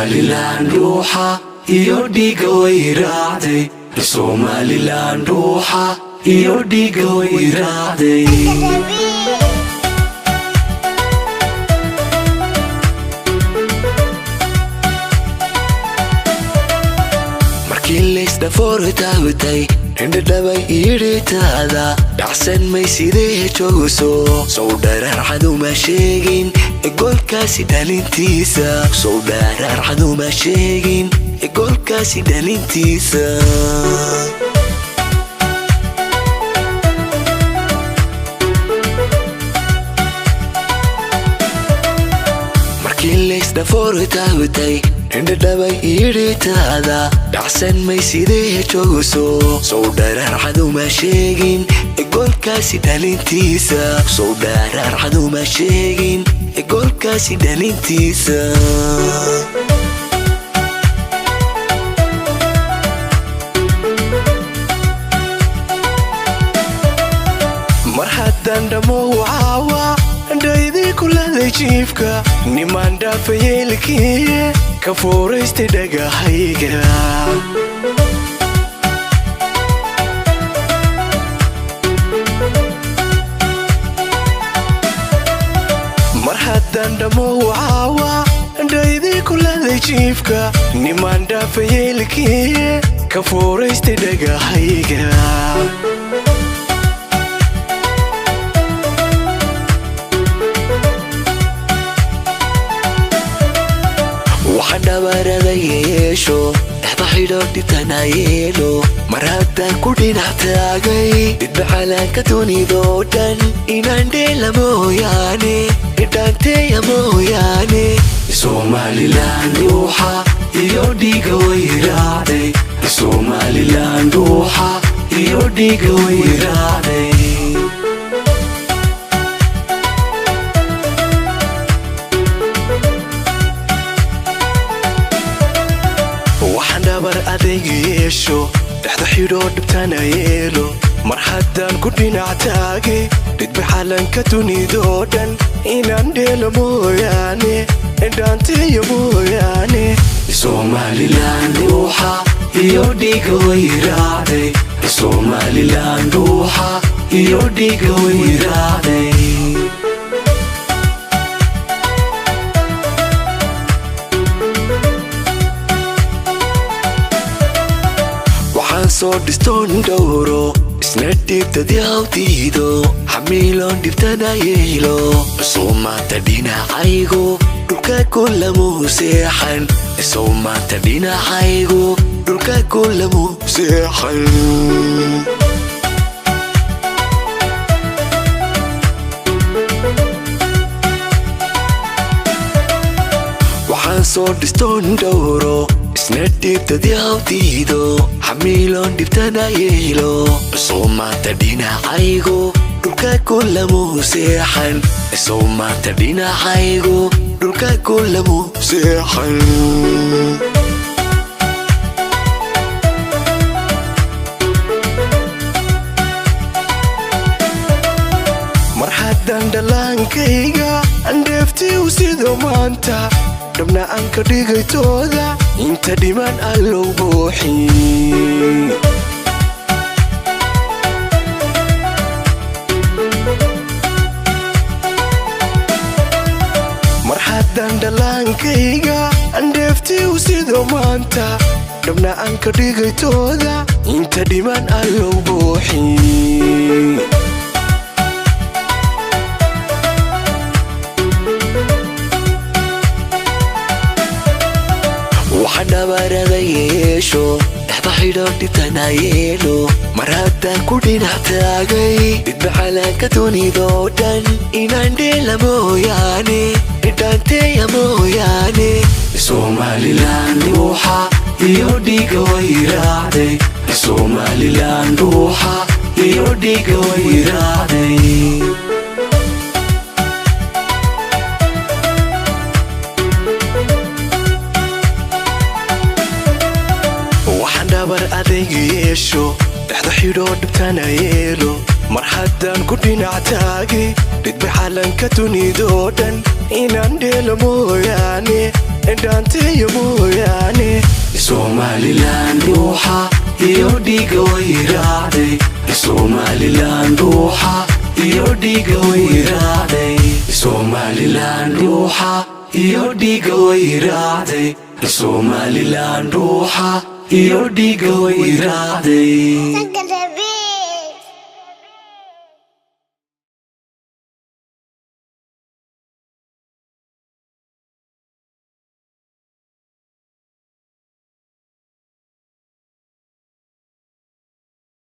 Somaliland Dhuuxa iyo dhiiga way raacday Somaliland Dhuuxa iyo dhiiga way raacday markii dhafortaawtay indhadhabay iiritaada dhacsan may sidee joogso soo dhararxadu ma sheegin golkaasi dhalintiisa soo dhararxadu ma sheegin golkaasi dhalintiisa markii dhafortaawtay indhadhabay iiritaada dhacsan may sidee joogso soo dhararxadu ma sheegin golkaasi dhalintiisa soo dhararxadu ma sheegin golkaasi dhalintiisa mar haddaan dhammow caawa dhaydii kuladay jiifka nimaan dhaafa yeelkii ka fooraystay dhagahayga mar haddaan dhammow caawa dhaydii kuladay jiifka nimaan dhaafa yeelkii ka fooraystay dhagahayga dhabarada yeesho dhexda xidho dhibtana yeelo mar haddaan ku dhinac taagay dhidbaxalaanka dunidoo dhan inaan dheela mooyaane idhaanteeya mooyaane Somaliland Dhuuxa iyo dhiiga way raacday Somaliland Dhuuxa iyo dhiiga way raacday dhabar adayg yeesho dhexda xidho dhibtana yeelo mar haddaan ku dhinac taagay dhidbaxalanka dunidoo dhan inaan dheelo mooyaane idhaanteeya mooyaane Somaliland Dhuuxa iyo dhiiga way raacday Somaliland Dhuuxa iyo dhiiga way raacday soo dhistoon dhowro isna dhibtadii hawtiido xamiiloon dhibtana yeelo soo maanta dhinacaygu dhulka kulamuu seexan soo maanta dhinacaygu dhulka kulamuu seexan waxaan soo dhistoon dhowro isna dhibtadii hawtiido xamiiloon dhibtana yeelo soo maanta dhinacaygu dhulka kulamuu seexan soo maanta dhinacaygu dhulka kulamuu seexan mar haddaan dhallaankayga andheeftii u sido maanta dhabna aan ka dhigaytooda inta dhiman allow buuxi mar haddaan dhallaankayga andheeftii u sido maanta dhabna aan ka dhigaytooda inta dhiman allow buuxi dhabarada yeesho dhexda xidho dhibtana yeelo mar haddaan ku dhinac taagay dhidbaxalaanka dunidoo dhan inaan dheela mooyaane idhaanteeya mooyaane Somaliland Dhuuxa iyo dhiiga way raacday Somaliland Dhuuxa iyo dhiiga way raacday dhabar adayg yeesho dhexda xidho dhibtana yeelo mar haddaan ku dhinac taagay dhidbaxalanka dunidoo dhan inaan dheelo mooyaane indhaanteeyo mooyaane Somaliland dhuuxa iyo dhiiga way raacday Somaliland dhuuxa iyo dhiiga way raacday Somaliland dhuuxa iyo dhiiga way raacday Somaliland dhuuxa iyo dhiiga way raacday